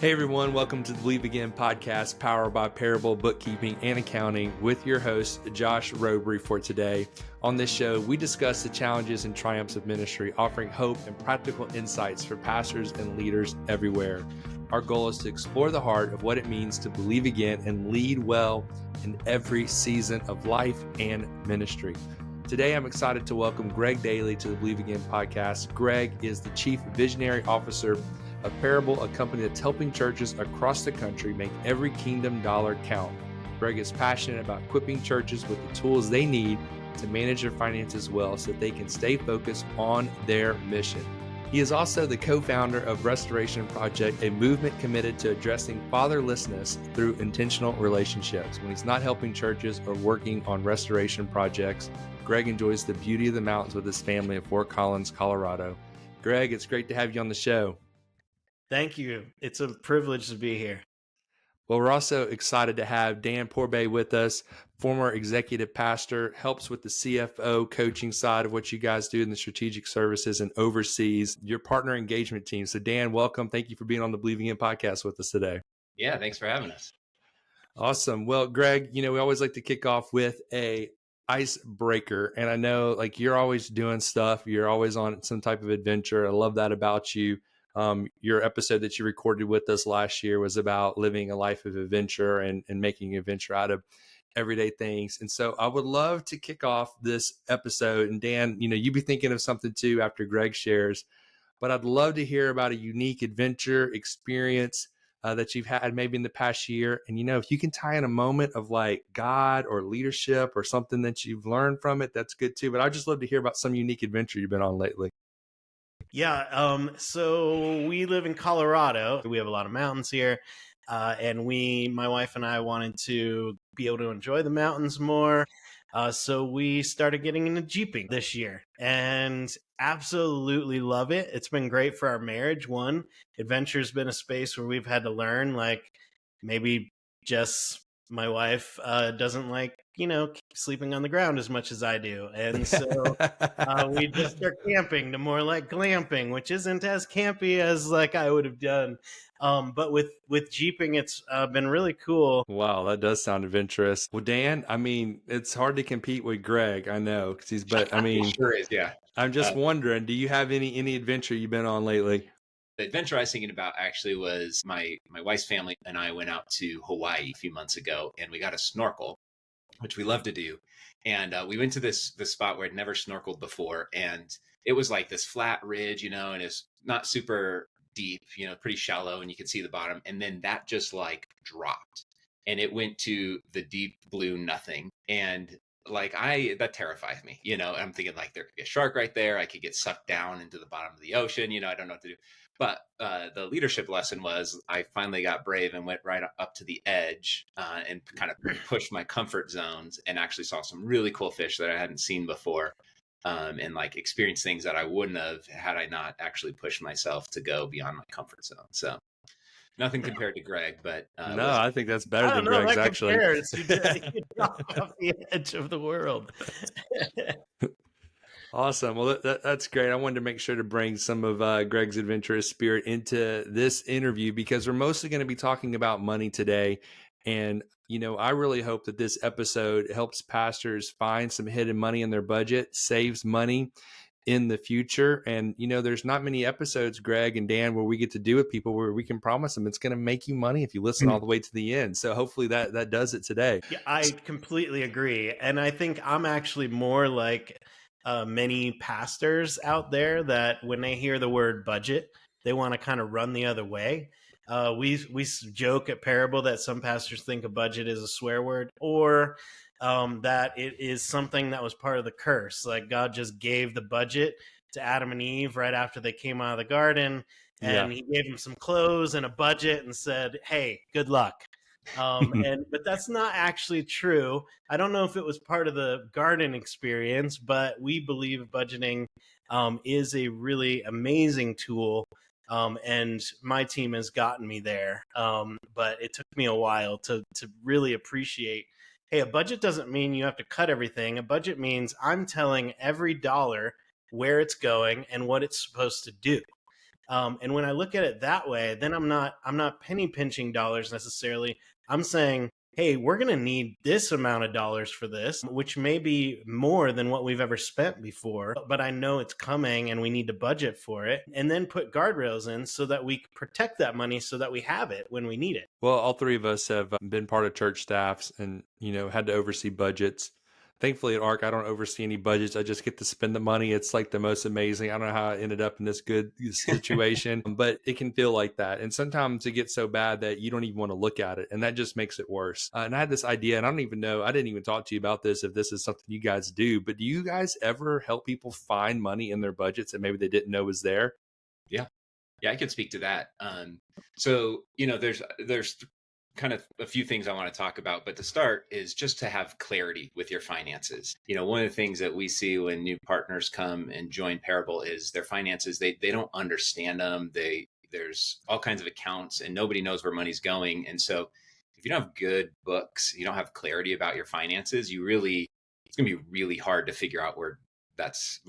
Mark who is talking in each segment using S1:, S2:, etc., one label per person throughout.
S1: Hey everyone, welcome to the Believe Again podcast powered by Parable Bookkeeping and Accounting with your host, Josh Roberie for today. On this show, we discuss the challenges and triumphs of ministry, offering hope and practical insights for pastors and leaders everywhere. Our goal is to explore the heart of what it means to believe again and lead well in every season of life and ministry. Today, I'm excited to welcome Greg Daley to the Believe Again podcast. Greg is the Chief Visionary Officer of Parable, a company that's helping churches across the country make every kingdom dollar count. Greg is passionate about equipping churches with the tools they need to manage their finances well so that they can stay focused on their mission. He is also the co-founder of Restoration Project, a movement committed to addressing fatherlessness through intentional relationships. When he's not helping churches or working on restoration projects, Greg enjoys the beauty of the mountains with his family in Fort Collins, Colorado. Greg, it's great to have you on the show.
S2: Thank you. It's a privilege to be here.
S1: Well, we're also excited to have Dan Pourbaix with us, former executive pastor, helps with the CFO coaching side of what you guys do in the strategic services and oversees your partner engagement team. So Dan, welcome. Thank you for being on the Believing In podcast with us today.
S3: Yeah, thanks for having us.
S1: Awesome. Well, Greg, we always like to kick off with a icebreaker. And I know you're always doing stuff. You're always on some type of adventure. I love that about you. Your episode that you recorded with us last year was about living a life of adventure and making adventure out of everyday things. And so I would love to kick off this episode. And Dan, you be thinking of something too after Greg shares, but I'd love to hear about a unique adventure experience that you've had maybe in the past year. And, if you can tie in a moment of God or leadership or something that you've learned from it, that's good too. But I'd just love to hear about some unique adventure you've been on lately.
S2: Yeah, so we live in Colorado. We have a lot of mountains here, and my wife and I wanted to be able to enjoy the mountains more. So we started getting into Jeeping this year and absolutely love it. It's been great for our marriage. One, adventure's been a space where we've had to learn, maybe just my wife doesn't like, sleeping on the ground as much as I do. And so we just start camping to more like glamping, which isn't as campy as I would have done. But with Jeeping, it's been really cool.
S1: Wow, that does sound adventurous. Well, Dan, it's hard to compete with Greg, I know,
S3: He sure is, yeah.
S1: I'm just wondering, do you have any adventure you've been on lately?
S3: The adventure I was thinking about actually was my wife's family and I went out to Hawaii a few months ago, and we got a snorkel, which we love to do. And we went to this spot where I'd never snorkeled before, and it was like this flat ridge, and it's not super deep, pretty shallow, and you could see the bottom. And then that just dropped, and it went to the deep blue nothing. And that terrifies me, I'm thinking there could be a shark right there. I could get sucked down into the bottom of the ocean. I don't know what to do. But the leadership lesson was I finally got brave and went right up to the edge and kind of pushed my comfort zones and actually saw some really cool fish that I hadn't seen before and experienced things that I wouldn't have had I not actually pushed myself to go beyond my comfort zone. So nothing compared to Greg, but
S1: no, I think that's better than Greg's actually.
S2: You dropped off the edge of the world.
S1: Awesome. Well, that's great. I wanted to make sure to bring some of Greg's adventurous spirit into this interview because we're mostly going to be talking about money today. And, I really hope that this episode helps pastors find some hidden money in their budget, saves money in the future. And, there's not many episodes, Greg and Dan, where we get to do with people where we can promise them it's going to make you money if you listen all the way to the end. So hopefully that does it today.
S2: Yeah, I completely agree. And I think I'm actually more like many pastors out there that when they hear the word budget, they want to kind of run the other way. We joke at Parable that some pastors think a budget is a swear word, or that it is something that was part of the curse. Like God just gave the budget to Adam and Eve right after they came out of the garden, and he gave them some clothes and a budget and said, "Hey, good luck." But that's not actually true. I don't know if it was part of the garden experience, but we believe budgeting is a really amazing tool. And my team has gotten me there. But it took me a while to really appreciate, hey, a budget doesn't mean you have to cut everything. A budget means I'm telling every dollar where it's going and what it's supposed to do. And when I look at it that way, then I'm not penny pinching dollars necessarily. I'm saying, hey, we're going to need this amount of dollars for this, which may be more than what we've ever spent before, but I know it's coming and we need to budget for it, and then put guardrails in so that we protect that money so that we have it when we need it.
S1: Well, all three of us have been part of church staffs and, had to oversee budgets. Thankfully at ARC, I don't oversee any budgets. I just get to spend the money. It's like the most amazing. I don't know how I ended up in this good situation, but it can feel like that. And sometimes it gets so bad that you don't even want to look at it. And that just makes it worse. And I had this idea, and I don't even know, I didn't even talk to you about this, if this is something you guys do, but do you guys ever help people find money in their budgets that maybe they didn't know was there?
S3: Yeah. Yeah, I could speak to that. So, there's kind of a few things I want to talk about, but to start is just to have clarity with your finances. One of the things that we see when new partners come and join Parable is their finances, they don't understand them. There's all kinds of accounts and nobody knows where money's going. And so if you don't have good books, you don't have clarity about your finances, it's going to be really hard to figure out where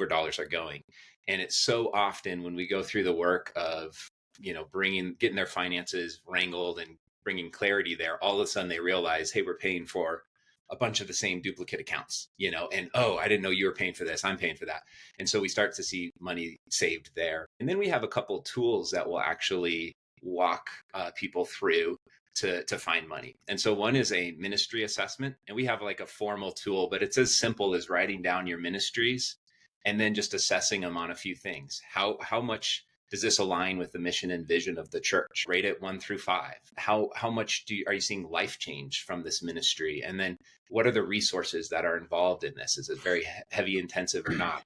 S3: dollars are going. And it's so often when we go through the work of, getting their finances wrangled and bringing clarity there, all of a sudden they realize, hey, we're paying for a bunch of the same duplicate accounts, and, oh, I didn't know you were paying for this. I'm paying for that. And so we start to see money saved there. And then we have a couple tools that will actually walk people through to find money. And so one is a ministry assessment, and we have like a formal tool, but it's as simple as writing down your ministries and then just assessing them on a few things. How much does this align with the mission and vision of the church? Rate it 1 through 5. How much are you seeing life change from this ministry? And then what are the resources that are involved in this? Is it very heavy intensive or not?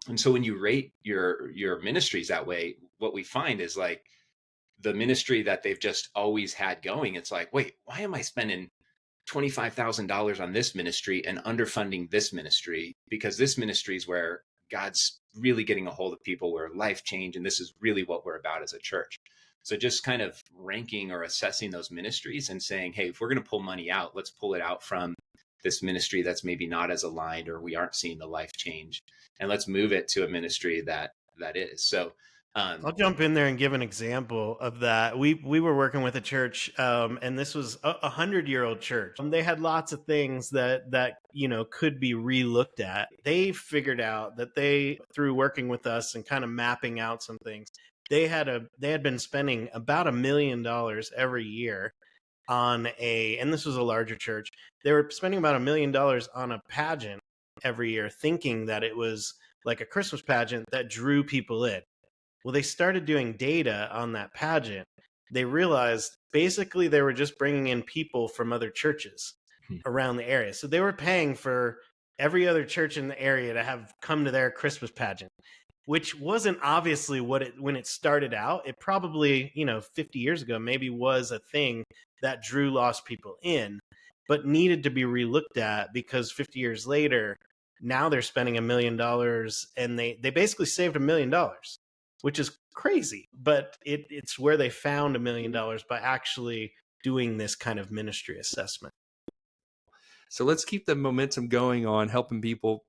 S3: And so when you rate your ministries that way, what we find is like the ministry that they've just always had going, it's like, wait, why am I spending $25,000 on this ministry and underfunding this ministry? Because this ministry is where God's really getting a hold of people, where life change, and this is really what we're about as a church. So just kind of ranking or assessing those ministries and saying, hey, if we're going to pull money out, let's pull it out from this ministry that's maybe not as aligned, or we aren't seeing the life change, and let's move it to a ministry that is. So
S2: I'll jump in there and give an example of that. We were working with a church, and this was a 100-year-old church. They had lots of things that could be re-looked at. They figured out that through working with us and kind of mapping out some things, they had been spending about $1 million every year on and this was a larger church. They were spending about $1 million on a pageant every year, thinking that it was like a Christmas pageant that drew people in. Well, they started doing data on that pageant. They realized basically they were just bringing in people from other churches around the area. So they were paying for every other church in the area to have come to their Christmas pageant, which wasn't obviously when it started out. It probably, 50 years ago, maybe was a thing that drew lost people in, but needed to be relooked at because 50 years later, now they're spending $1 million, and they basically saved $1 million. Which is crazy, but it's where they found $1 million by actually doing this kind of ministry assessment.
S1: So let's keep the momentum going on helping people,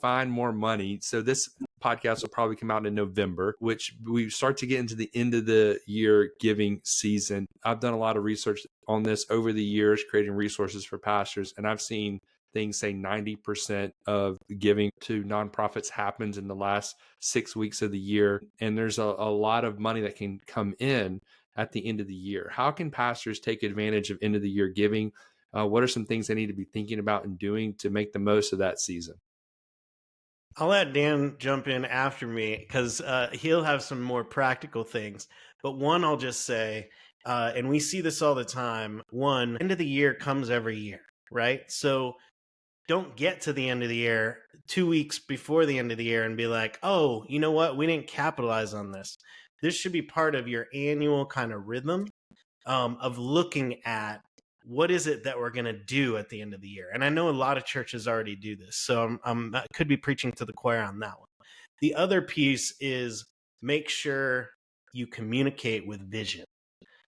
S1: find more money. So this podcast will probably come out in November, which we start to get into the end of the year giving season. I've done a lot of research on this over the years, creating resources for pastors, and I've seen things say 90% of giving to nonprofits happens in the last 6 weeks of the year. And there's a lot of money that can come in at the end of the year. How can pastors take advantage of end of the year giving? What are some things they need to be thinking about and doing to make the most of that season?
S2: I'll let Dan jump in after me because he'll have some more practical things. But one, I'll just say, and we see this all the time, end of the year comes every year, right? So don't get to the end of the year 2 weeks before the end of the year and be like, oh, you know what? We didn't capitalize on this. This should be part of your annual kind of rhythm of looking at what is it that we're going to do at the end of the year. And I know a lot of churches already do this, so I could be preaching to the choir on that one. The other piece is make sure you communicate with vision,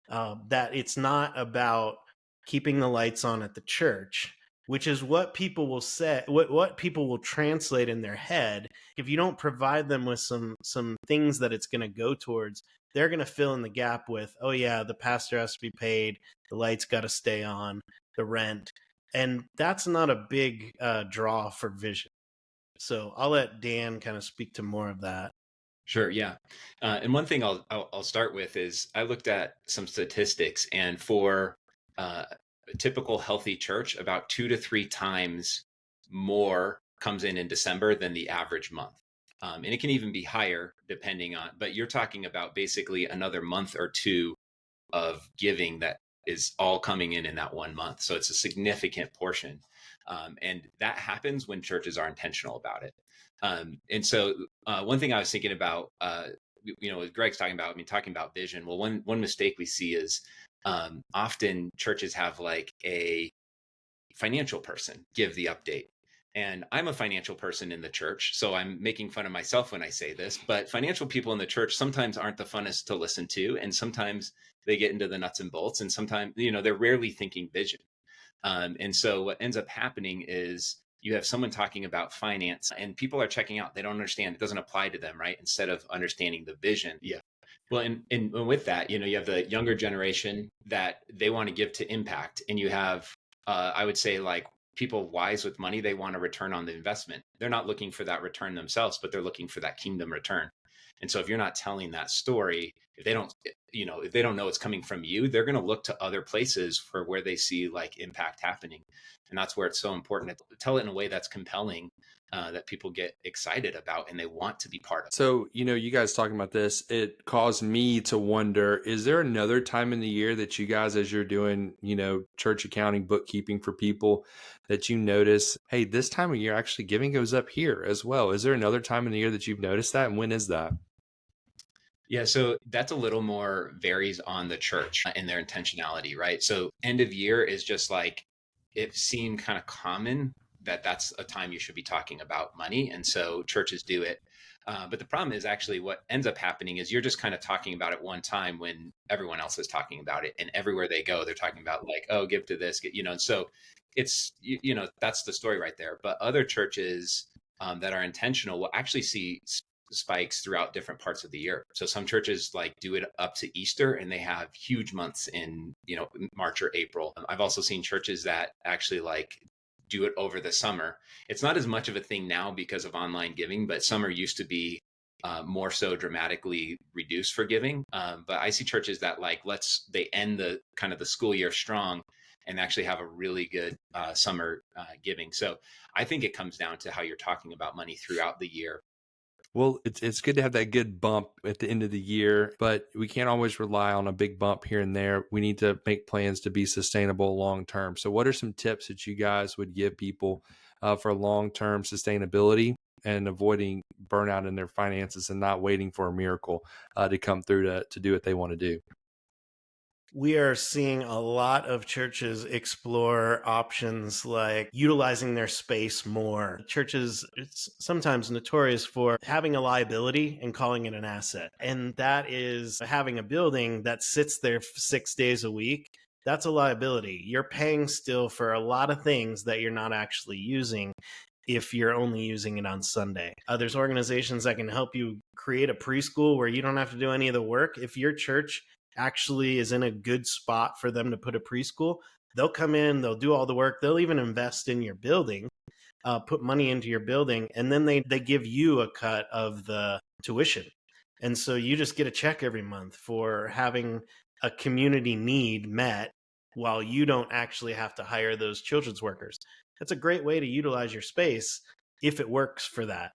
S2: that it's not about keeping the lights on at the church which is what people will say, what people will translate in their head. If you don't provide them with some things that it's going to go towards, they're going to fill in the gap with, oh yeah, the pastor has to be paid, the lights got to stay on, the rent. And that's not a big draw for vision. So I'll let Dan kind of speak to more of that.
S3: Sure, yeah. And one thing I'll start with is I looked at some statistics, and for a typical healthy church, about 2 to 3 times more comes in December than the average month. And it can even be higher depending on, but you're talking about basically another month or two of giving that is all coming in that 1 month. So it's a significant portion. And that happens when churches are intentional about it. And so one thing I was thinking about, what Greg's talking about, talking about vision. Well, one mistake we see is often churches have like a financial person give the update. And I'm a financial person in the church, so I'm making fun of myself when I say this, but financial people in the church sometimes aren't the funnest to listen to. And sometimes they get into the nuts and bolts, and sometimes, they're rarely thinking vision. And so what ends up happening is you have someone talking about finance and people are checking out. They don't understand. It doesn't apply to them, right? Instead of understanding the vision. Yeah. Well, and with that, you have the younger generation that they want to give to impact. And you have, I would say, like, people wise with money, they want a return on the investment. They're not looking for that return themselves, but they're looking for that kingdom return. And so if you're not telling that story, if they don't know it's coming from you, they're going to look to other places for where they see like impact happening. And that's where it's so important to tell it in a way that's compelling, that people get excited about and they want to be part of.
S1: So, you guys talking about this, it caused me to wonder, is there another time in the year that you guys, as you're doing, church accounting, bookkeeping for people, that you notice, hey, this time of year, actually giving goes up here as well? Is there another time in the year that you've noticed that? And when is that?
S3: Yeah, so that's a little more varies on the church and their intentionality, right? So end of year is just like, it seemed kind of common that that's a time you should be talking about money. And so churches do it. But the problem is actually what ends up happening is you're just kind of talking about it one time when everyone else is talking about it. And everywhere they go, they're talking about like, oh, give to this, and so it's, that's the story right there. But other churches that are intentional will actually see spikes throughout different parts of the year. So some churches like do it up to Easter and they have huge months in, March or April. I've also seen churches that actually like do it over the summer. It's not as much of a thing now because of online giving, but summer used to be more so dramatically reduced for giving. But I see churches that like, they end the kind of the school year strong and actually have a really good summer giving. So I think it comes down to how you're talking about money throughout the year.
S1: Well, it's good to have that good bump at the end of the year, but we can't always rely on a big bump here and there. We need to make plans to be sustainable long term. So what are some tips that you guys would give people for long-term sustainability and avoiding burnout in their finances and not waiting for a miracle to come through to do what they want to do?
S2: We are seeing a lot of churches explore options like utilizing their space more. Churches, it's sometimes notorious for having a liability and calling it an asset. And that is having a building that sits there 6 days a week. That's a liability. You're paying still for a lot of things that you're not actually using if you're only using it on Sunday. There's organizations that can help you create a preschool where you don't have to do any of the work. If your church actually is in a good spot for them to put a preschool, they'll come in, they'll do all the work, they'll even invest in your building, put money into your building, and then they give you a cut of the tuition. And so you just get a check every month for having a community need met while you don't actually have to hire those children's workers. That's a great way to utilize your space if it works for that.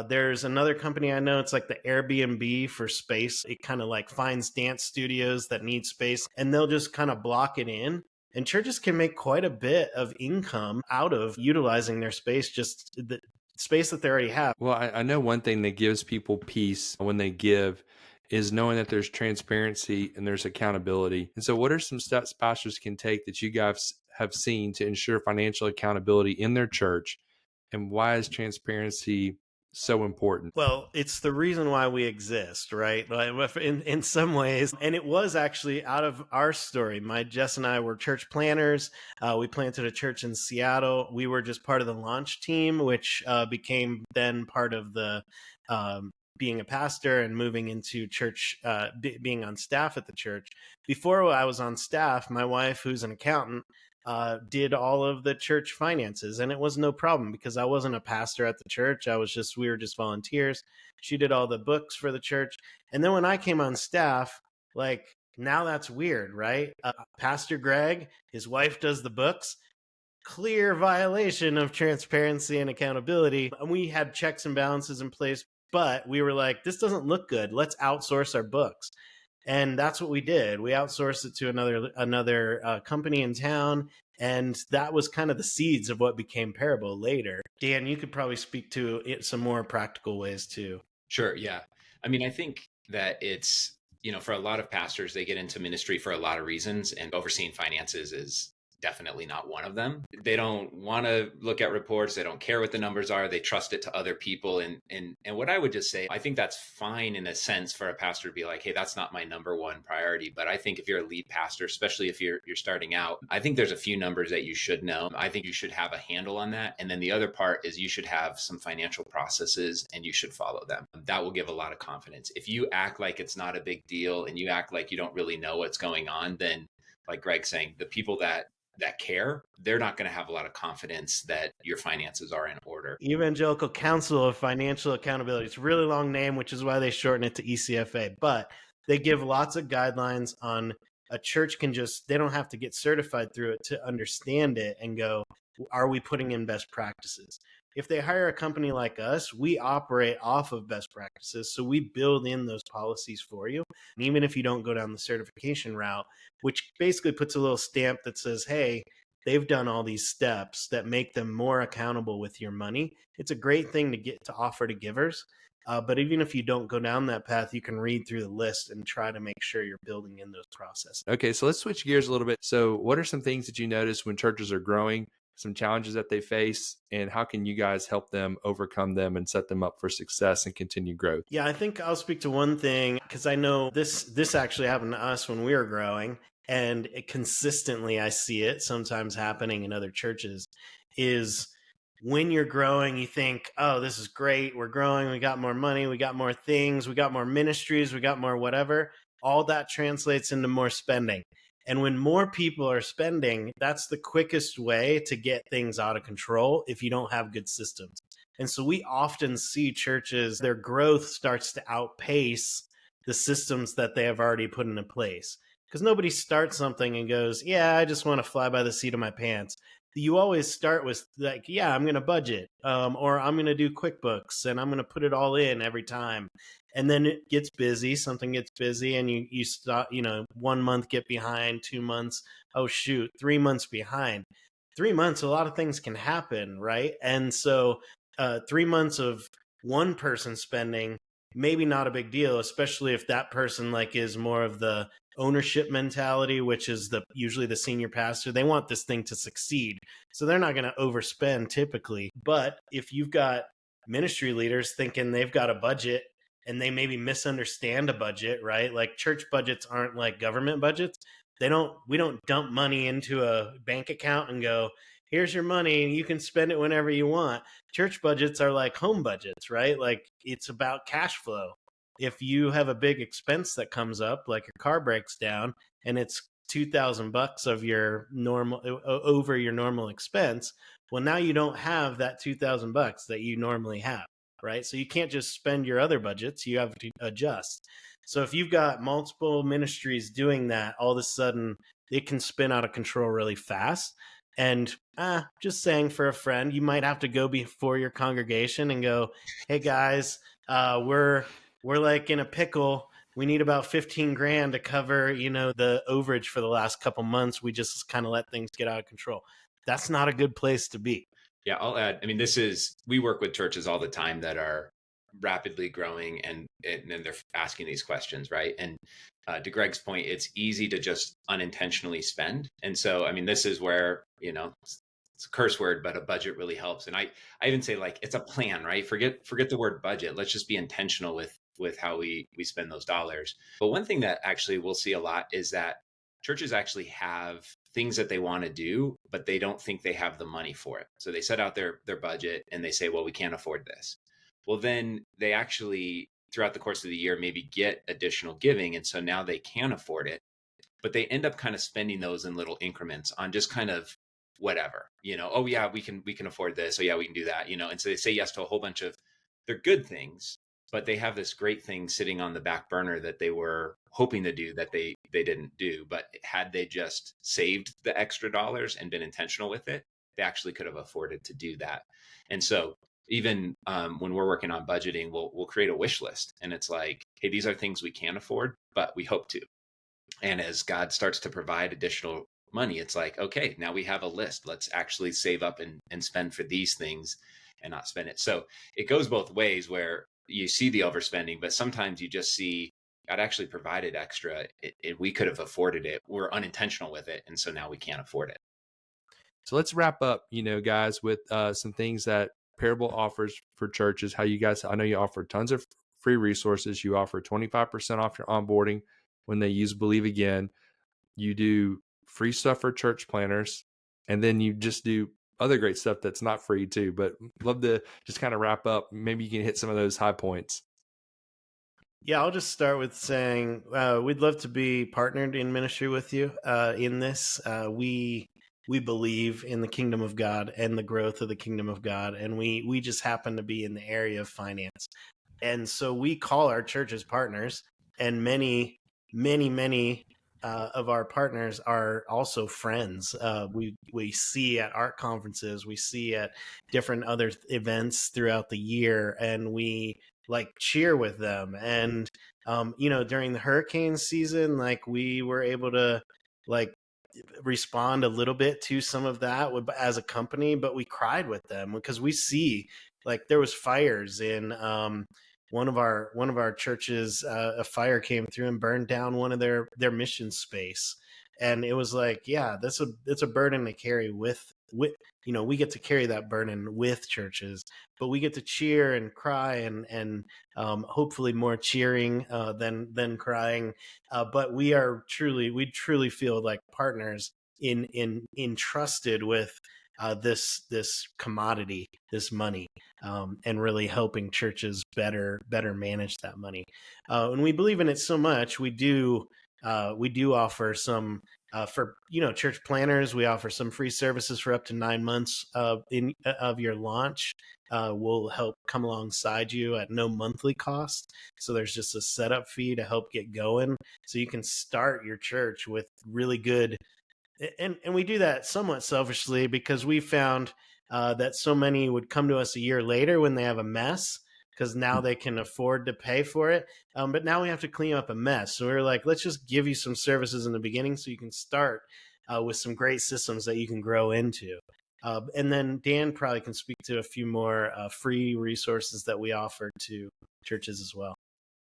S2: There's another company I know, it's like the Airbnb for space. It kind of like finds dance studios that need space and they'll just kind of block it in. And churches can make quite a bit of income out of utilizing their space, just the space that they already have.
S1: Well, I know one thing that gives people peace when they give is knowing that there's transparency and there's accountability. And so what are some steps pastors can take that you guys have seen to ensure financial accountability in their church? And why is transparency so important?
S2: Well, it's the reason why we exist, right? Like in some ways, and it was actually out of our story. My Jess and I were church planners. We planted a church in Seattle. We were just part of the launch team, which became then part of the being a pastor and moving into church, being on staff at the church. Before I was on staff, my wife, who's an accountant, did all of the church finances, and it was no problem because I wasn't a pastor at the church. We were just volunteers. She did all the books for the church. And then when I came on staff, like, now that's weird, right? Pastor Greg, his wife does the books. Clear violation of transparency and accountability. And we had checks and balances in place, but we were like, this doesn't look good. Let's outsource our books. And that's what we did. We outsourced it to another company in town. And that was kind of the seeds of what became Parable later. Dan, you could probably speak to it some more practical ways too.
S3: Sure. Yeah. I mean, I think that it's, for a lot of pastors, they get into ministry for a lot of reasons, and overseeing finances is definitely not one of them. They don't want to look at reports. They don't care what the numbers are. They trust it to other people. And what I would just say, I think that's fine in a sense for a pastor to be like, hey, that's not my number one priority. But I think if you're a lead pastor, especially if you're starting out, I think there's a few numbers that you should know. I think you should have a handle on that. And then the other part is you should have some financial processes and you should follow them. That will give a lot of confidence. If you act like it's not a big deal and you act like you don't really know what's going on, then like Greg's saying, the people that care, they're not going to have a lot of confidence that your finances are in order.
S2: Evangelical Council of Financial Accountability. It's a really long name, which is why they shorten it to ECFA. But they give lots of guidelines on a church they don't have to get certified through it to understand it and go, are we putting in best practices? If they hire a company like us, we operate off of best practices. So we build in those policies for you. And even if you don't go down the certification route, which basically puts a little stamp that says, hey, they've done all these steps that make them more accountable with your money. It's a great thing to get to offer to givers. But even if you don't go down that path, you can read through the list and try to make sure you're building in those processes.
S1: Okay, so let's switch gears a little bit. So what are some things that you notice when churches are growing, some challenges that they face, and how can you guys help them overcome them and set them up for success and continued growth?
S2: Yeah, I think I'll speak to one thing because I know this actually happened to us when we were growing, and consistently I see it sometimes happening in other churches, is when you're growing, you think, oh, this is great. We're growing. We got more money. We got more things. We got more ministries. We got more whatever. All that translates into more spending. And when more people are spending, that's the quickest way to get things out of control if you don't have good systems. And so we often see churches, their growth starts to outpace the systems that they have already put into place. Because nobody starts something and goes, yeah, I just want to fly by the seat of my pants. You always start with like, yeah, I'm going to budget, or I'm going to do QuickBooks and I'm going to put it all in every time. And then it gets busy, something gets busy, and you stop, 1 month get behind, 2 months, oh shoot, 3 months behind. 3 months, a lot of things can happen, right? And so 3 months of one person spending, maybe not a big deal, especially if that person is more of the ownership mentality, which is usually the senior pastor. They want this thing to succeed. So they're not going to overspend typically. But if you've got ministry leaders thinking they've got a budget and they maybe misunderstand a budget, right? Like church budgets aren't like government budgets. We don't dump money into a bank account and go, here's your money and you can spend it whenever you want. Church budgets are like home budgets, right? Like it's about cash flow. If you have a big expense that comes up, like your car breaks down and it's $2,000 of your over your normal expense, well, now you don't have that $2,000 that you normally have, right? So you can't just spend your other budgets, you have to adjust. So if you've got multiple ministries doing that, all of a sudden it can spin out of control really fast. And just saying, for a friend, you might have to go before your congregation and go, hey guys, we're like in a pickle. We need about 15 grand to cover, the overage for the last couple months. We just kind of let things get out of control. That's not a good place to be.
S3: Yeah, I'll add, we work with churches all the time that are rapidly growing and they're asking these questions, right? And to Greg's point, it's easy to just unintentionally spend. And so, this is where, it's a curse word, but a budget really helps. And I even say like, it's a plan, right? Forget the word budget. Let's just be intentional with how we spend those dollars. But one thing that actually we'll see a lot is that churches actually have things that they want to do, but they don't think they have the money for it. So they set out their budget and they say, well, we can't afford this. Well, then they actually, throughout the course of the year, maybe get additional giving. And so now they can afford it, but they end up kind of spending those in little increments on just kind of whatever, oh yeah, we can afford this. Oh yeah, we can do that, And so they say yes to a whole bunch of, they're good things, but they have this great thing sitting on the back burner that they were hoping to do that they didn't do. But had they just saved the extra dollars and been intentional with it, they actually could have afforded to do that. And so even when we're working on budgeting, we'll create a wish list, and it's like, hey, these are things we can afford, but we hope to. And as God starts to provide additional money, it's like, okay, now we have a list. Let's actually save up and spend for these things and not spend it. So it goes both ways, where you see the overspending, but sometimes you just see God actually provided extra. We could have afforded it. We're unintentional with it. And so now we can't afford it.
S1: So let's wrap up, guys, with some things that Parable offers for churches. How you guys, I know you offer tons of free resources. You offer 25% off your onboarding when they use Believe Again. You do free stuff for church planners, and then you just do other great stuff that's not free too. But love to just kind of wrap up. Maybe you can hit some of those high points.
S2: Yeah, I'll just start with saying we'd love to be partnered in ministry with you in this. We believe in the kingdom of God and the growth of the kingdom of God, and we just happen to be in the area of finance. And so we call our churches partners, and many of our partners are also friends. We see at art conferences, we see at different other events throughout the year, and we like cheer with them. And during the hurricane season, like we were able to like respond a little bit to some of that as a company, but we cried with them because we see like there was fires in one of our churches. A fire came through and burned down one of their mission space, and it was like, yeah, it's a burden to carry with we get to carry that burden with churches, but we get to cheer and cry and hopefully more cheering than crying. But we truly feel like partners in entrusted with this commodity, this money, and really helping churches better manage that money. And we believe in it so much. We do offer some for church planners. We offer some free services for up to 9 months of your launch. We'll help come alongside you at no monthly cost. So there's just a setup fee to help get going, so you can start your church with really good. And we do that somewhat selfishly because we found that so many would come to us a year later when they have a mess, because now they can afford to pay for it. But now we have to clean up a mess. So we were like, let's just give you some services in the beginning so you can start with some great systems that you can grow into. And then Dan probably can speak to a few more free resources that we offer to churches as well.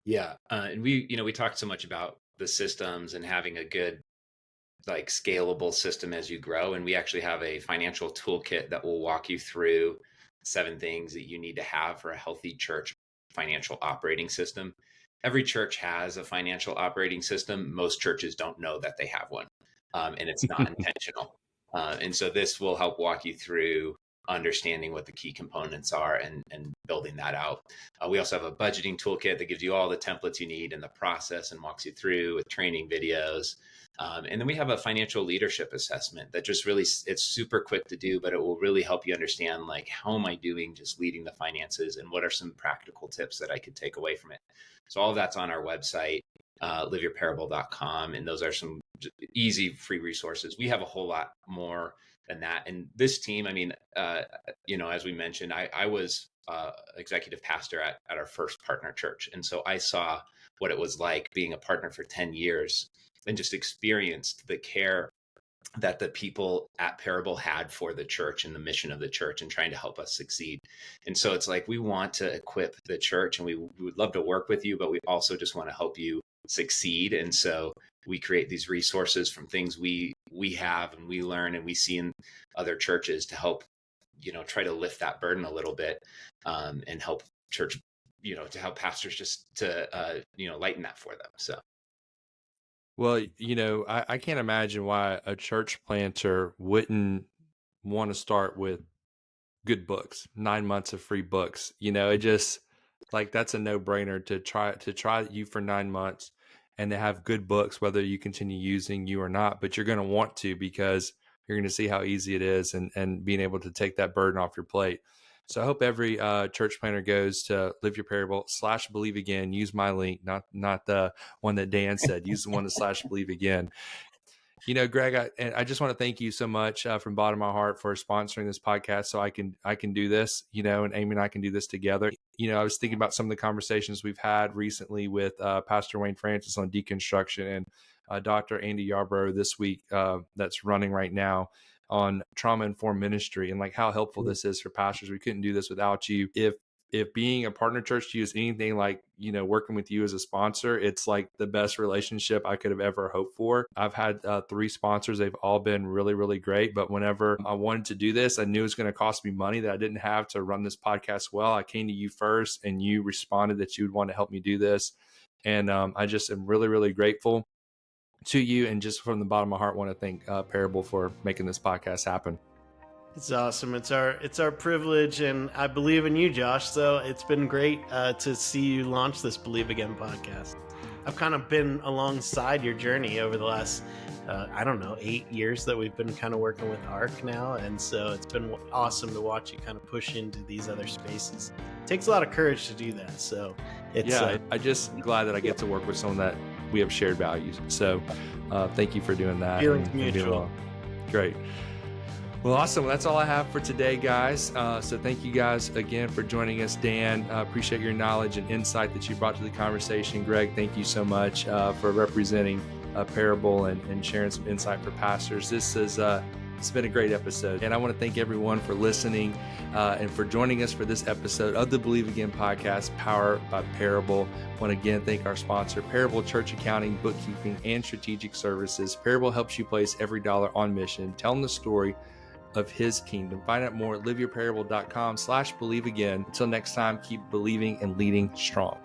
S3: Yeah. And we talked so much about the systems and having a good like scalable system as you grow. And we actually have a financial toolkit that will walk you through 7 things that you need to have for a healthy church financial operating system. Every church has a financial operating system. Most churches don't know that they have one, and it's not intentional. And so this will help walk you through understanding what the key components are and building that out. We also have a budgeting toolkit that gives you all the templates you need in the process and walks you through with training videos. And then we have a financial leadership assessment that just really, it's super quick to do, but it will really help you understand, like, how am I doing just leading the finances, and what are some practical tips that I could take away from it? So all of that's on our website, liveyourparable.com. And those are some easy free resources. We have a whole lot more than that. And this team, I mean, as we mentioned, I was executive pastor at our first partner church. And so I saw what it was like being a partner for 10 years and just experienced the care that the people at Parable had for the church and the mission of the church and trying to help us succeed. And so it's like, we want to equip the church, and we would love to work with you, but we also just want to help you succeed. And so we create these resources from things we we have and we learn and we see in other churches to help, try to lift that burden a little bit, and help church, to help pastors just to, lighten that for them. So.
S1: Well, I can't imagine why a church planter wouldn't want to start with good books, 9 months of free books. It just like, that's a no brainer to try you for 9 months and to have good books, whether you continue using you or not, but you're going to want to, because you're going to see how easy it is, and being able to take that burden off your plate. So I hope every church planter goes to Live Your Parable /Believe Again. Use my link, not the one that Dan said. Use the one to /Believe Again. Greg, I just want to thank you so much from the bottom of my heart for sponsoring this podcast, so I can do this, and Amy and I can do this together. I was thinking about some of the conversations we've had recently with Pastor Wayne Francis on deconstruction, and Dr. Andy Yarbrough this week, that's running right now, on trauma-informed ministry, and like how helpful this is for pastors. We couldn't do this without you. If being a partner church to you is anything like, working with you as a sponsor, it's like the best relationship I could have ever hoped for. I've had 3 sponsors. They've all been really, really great. But whenever I wanted to do this, I knew it was going to cost me money that I didn't have to run this podcast well. I came to you first, and you responded that you would want to help me do this. And I just am really, really grateful to you. And just from the bottom of my heart, want to thank Parable for making this podcast happen.
S2: It's awesome. It's our privilege, and I believe in you, Josh. So it's been great to see you launch this Believe Again podcast. I've kind of been alongside your journey over the last, 8 years that we've been kind of working with ARC now. And so it's been awesome to watch you kind of push into these other spaces. It takes a lot of courage to do that. So I'm just glad that I get to work with someone that we have shared values. So thank you for doing that. Feelings mutual.
S1: Great. Well, awesome. That's all I have for today, guys. So thank you guys again for joining us. Dan, appreciate your knowledge and insight that you brought to the conversation. Greg, thank you so much for representing Parable and sharing some insight for pastors. This is it's been a great episode, and I want to thank everyone for listening and for joining us for this episode of the Believe Again podcast, powered by Parable. I want to again thank our sponsor, Parable Church Accounting, Bookkeeping, and Strategic Services. Parable helps you place every dollar on mission, telling the story of his kingdom. Find out more at liveyourparable.com/believe again. Until next time, keep believing and leading strong.